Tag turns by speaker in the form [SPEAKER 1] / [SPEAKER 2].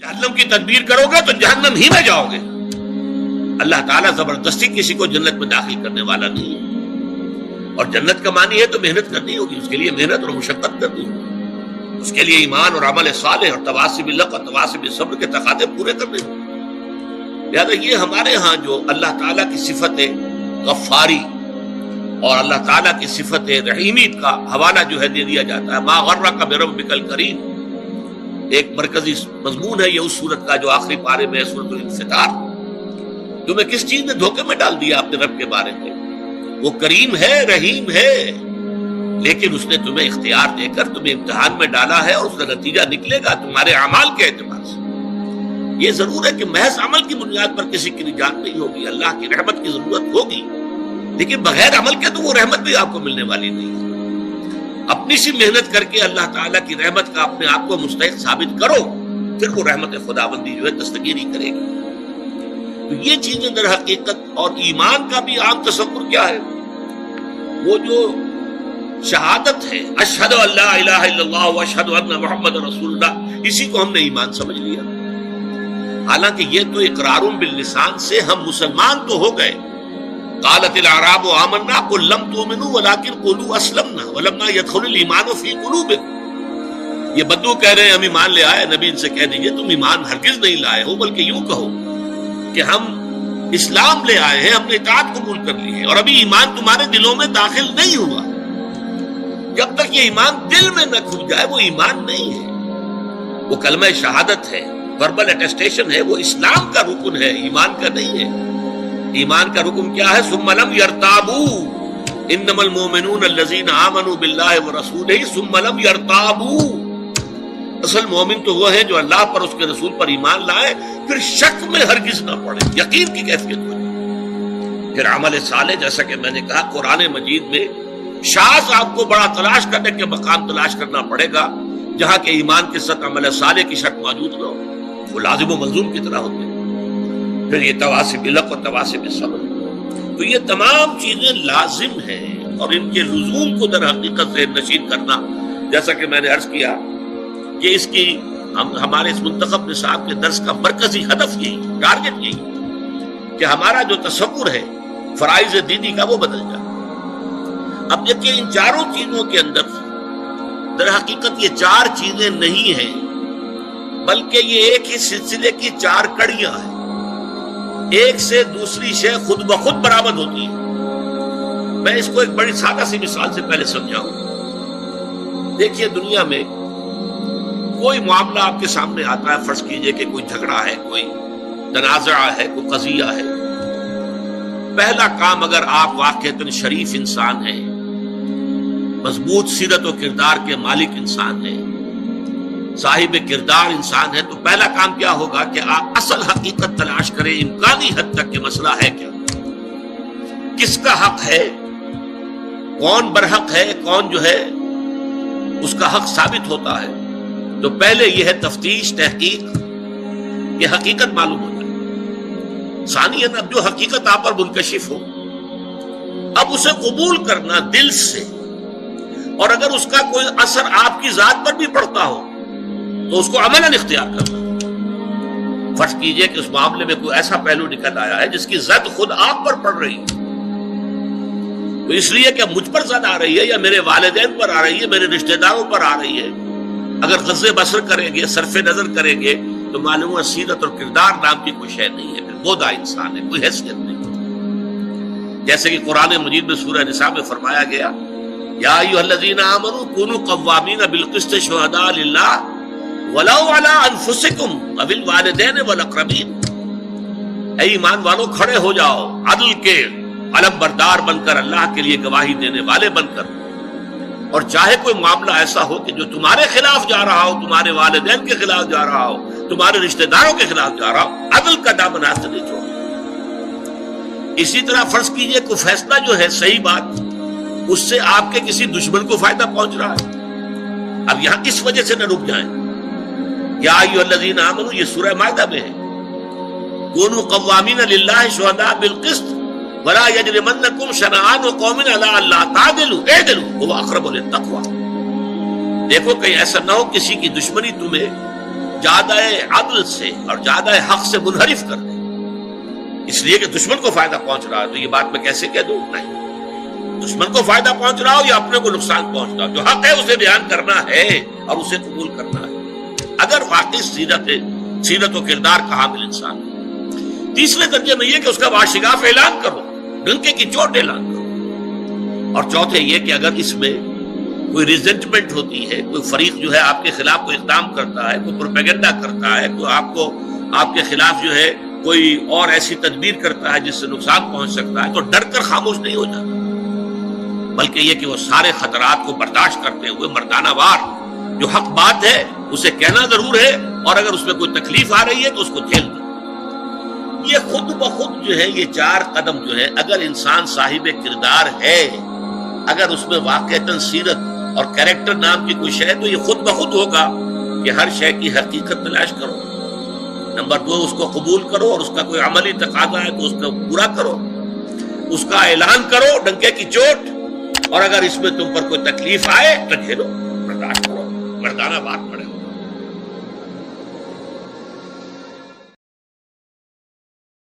[SPEAKER 1] جہنم کی تدبیر کرو گے تو جہنم ہی میں جاؤ گے. اللہ تعالیٰ زبردستی کسی کو جنت میں داخل کرنے والا نہیں ہے. اور جنت کا معنی ہے تو محنت کرنی ہوگی، اس کے لیے محنت اور مشقت کرنی ہوگی، اس کے لیے ایمان اور عمل صالح اور تواصی بالحق اور تواصی بالصبر کے تقاضے پورے کرنے ہوں. لہٰذا یہ ہمارے ہاں جو اللہ تعالیٰ کی صفت غفاری اور اللہ تعالیٰ کی صفت رحیمیت کا حوالہ جو ہے دے دیا جاتا ہے. ما غرک بربک الکریم ایک مرکزی مضمون ہے یہ اس سورت کا جو آخری پارے میں ہے، سورۃ الانفطار. تمہیں کس چیز نے دھوکے میں ڈال دیا اپنے رب کے بارے میں؟ وہ کریم ہے، رحیم ہے، لیکن اس نے تمہیں اختیار دے کر تمہیں امتحان میں ڈالا ہے اور اس کا نتیجہ نکلے گا تمہارے اعمال کے اعتبار سے. یہ ضرور ہے کہ محض عمل کی بنیاد پر کسی کی نجات نہیں ہوگی، اللہ کی رحمت کی ضرورت ہوگی، لیکن بغیر عمل کے تو وہ رحمت بھی آپ کو ملنے والی نہیں ہے. اپنی سی محنت کر کے اللہ تعالیٰ کی رحمت کا اپنے آپ کو مستحق ثابت کرو، پھر وہ رحمت خداوندی جو ہے دستگیری کرے گی. تو یہ چیزیں در حقیقت، اور ایمان کا بھی عام تصور کیا ہے؟ وہ جو شہادت ہے اشہد ان لا الہ الا اللہ واشہد ان محمد رسول اللہ، اسی کو ہم نے ایمان سمجھ لیا. حالانکہ یہ تو اقرار باللسان سے ہم مسلمان تو ہو گئے. قالت الاعراب آمنا قل لم تؤمنوا ولكن قولوا اسلمنا ولما يدخل الايمان في قلوبكم. یہ بدو کہہ رہے ہیں ہم ایمان لے آئے، نبی ان سے کہہ دیجئے تم ایمان ہرگز نہیں لائے ہو، بلکہ یوں کہو کہ ہم اسلام لے آئے ہیں، ہم نے اطاعت قبول کر لی ہے، اور ابھی ایمان تمہارے دلوں میں داخل نہیں ہوا. جب تک یہ ایمان دل میں نہ کھل جائے وہ ایمان نہیں ہے. وہ کلمہ شہادت ہے، وربل اٹیسٹیشن ہے، وہ اسلام کا رکن ہے، ایمان کا نہیں ہے. ایمان کا رکن کیا ہے؟ ثم لم يرتابوا انما المؤمنون الذين آمنوا بالله ورسوله ثم لم يرتابوا. اصل مومن تو وہ ہے جو اللہ پر اس کے رسول پر ایمان لائے پھر شک میں ہرگز نہ پڑے، یقین کی کیفیت ہو جائے. پھر عمل صالح، جیسا کہ میں نے کہا قرآن مجید میں شاذ آپ کو بڑا تلاش کرنے کے مقام تلاش کرنا پڑے گا جہاں کے ایمان کے ساتھ عمل صالح کی شرط موجود نہ ہو، وہ لازم و ملزوم کی طرح ہوتے ہیں. پھر یہ تواصی بالحق اور تواصی بالصبر، تو یہ تمام چیزیں لازم ہیں، اور ان کے لزوم کو در حقیقت ذہن نشین کرنا، جیسا کہ میں نے عرض کیا کہ اس کی ہمارے اس منتخب نصاب کے درس کا مرکزی ہدف یہی، ٹارگٹ یہی کہ ہمارا جو تصور ہے فرائض دینی کا وہ بدل جائے. اب دیکھیے ان چاروں چیزوں کے اندر در حقیقت یہ چار چیزیں نہیں ہیں، بلکہ یہ ایک ہی سلسلے کی چار کڑیاں ہیں. ایک سے دوسری شے خود بخود برآمد ہوتی ہے. میں اس کو ایک بڑی سادہ سی مثال سے پہلے سمجھاؤں. دیکھیے دنیا میں کوئی معاملہ آپ کے سامنے آتا ہے، فرض کیجئے کہ کوئی جھگڑا ہے، کوئی تنازع ہے، کوئی قضیہ ہے. پہلا کام، اگر آپ واقعتاً شریف انسان ہیں، مضبوط سیرت و کردار کے مالک انسان ہیں، صاحب کردار انسان ہے، تو پہلا کام کیا ہوگا کہ آپ اصل حقیقت تلاش کریں امکانی حد تک کہ مسئلہ ہے کیا، کس کا حق ہے، کون برحق ہے، کون جو ہے اس کا حق ثابت ہوتا ہے. تو پہلے یہ ہے تفتیش، تحقیق، یہ حقیقت معلوم ہو جائے. ثانیاً اب جو حقیقت آپ پر منکشف ہو، اب اسے قبول کرنا دل سے، اور اگر اس کا کوئی اثر آپ کی ذات پر بھی پڑتا ہو تو اس کو عملاً اختیار کرنا. فرض کیجئے کہ اس معاملے میں کوئی ایسا پہلو نکل آیا ہے جس کی زد خود آپ پر پڑ رہی ہے، تو اس لیے کہ مجھ پر زد آ رہی ہے یا میرے والدین پر آ رہی ہے، میرے رشتہ داروں پر آ رہی ہے، اگر غض بصر کریں گے، صرف نظر کریں گے، تو معلوم ہے سیرت اور کردار نام کی کوئی شے نہیں ہے، پھر بودا انسان ہے، کوئی حیثیت نہیں. جیسے کہ قرآن مجید میں سورہ نساء میں فرمایا گیا یا ایھا الذین آمنوا کونوا قوامین بالقسط شہداء للہ ولو علی انفسکم او الوالدین والاقربین. اے ایمان والو کھڑے ہو جاؤ عدل کے علم بردار بن کر، اللہ کے لیے گواہی دینے والے بن کر، اور چاہے کوئی معاملہ ایسا ہو کہ جو تمہارے خلاف جا رہا ہو، تمہارے والدین کے خلاف جا رہا ہو، تمہارے رشتہ داروں کے خلاف جا رہا ہو، عدل کا دامن ہاتھ سے نہیں چھوڑو. اسی طرح فرض کیجئے کوئی فیصلہ جو ہے صحیح بات، اس سے آپ کے کسی دشمن کو فائدہ پہنچ رہا ہے، اب یہاں اس وجہ سے نہ رک جائیں. یا ایھا الذین آمنوا، یہ سورہ مائدہ میں ہے، کونوا قوامین للہ شہداء بالقسط ولا یجرمنکم شنآن قوم علی الا تعدلوا اعدلوا هو اقرب للتقوی. دیکھو کہیں ایسا نہ ہو کسی کی دشمنی تمہیں زیادہ عدل سے اور زیادہ حق سے منحرف کر دے، اس لیے کہ دشمن کو فائدہ پہنچ رہا ہے تو یہ بات میں کیسے کہہ دوں؟ نہیں، دشمن کو فائدہ پہنچ رہا ہو یا اپنے کو نقصان پہنچ رہا ہو، جو حق ہے اسے بیان کرنا ہے اور اسے قبول کرنا ہے اگر واقعی سیرت و کردار کا حامل انسان ہے۔ تیسرے درجے میں یہ کہ اس کا واشگاف اعلان کرو، ڈنکے کی چوٹ اعلان کرو۔ اور چوتھے یہ کہ اگر اس میں کوئی ریزنٹمنٹ ہوتی ہے، کوئی فریق جو ہے آپ کے خلاف کوئی اقدام کرتا ہے، کوئی پروپیگنڈا کرتا ہے، کوئی آپ کے خلاف جو ہے کوئی اور ایسی تدبیر کرتا ہے جس سے نقصان پہنچ سکتا ہے، تو ڈر کر خاموش نہیں ہو جاتا، بلکہ یہ کہ وہ سارے خطرات کو برداشت کرتے ہوئے مردانہ وار جو حق بات ہے اسے کہنا ضرور ہے، اور اگر اس میں کوئی تکلیف آ رہی ہے تو اس کو جھیل دیں۔ یہ خود بخود جو ہے یہ 4 قدم جو ہے اگر انسان صاحب کردار ہے، اگر اس میں واقعتاً سیرت اور کریکٹر نام کی کوئی شے، تو یہ خود بخود ہوگا کہ ہر شے کی حقیقت تلاش کرو۔ نمبر 2 اس کو قبول کرو، اور اس کا کوئی عملی تقاضا ہے تو اس کو پورا کرو، اس کا اعلان کرو ڈنکے کی چوٹ، اور اگر اس میں تم پر کوئی تکلیف آئے تو جھیلو، برداشت کرو، مردانہ بات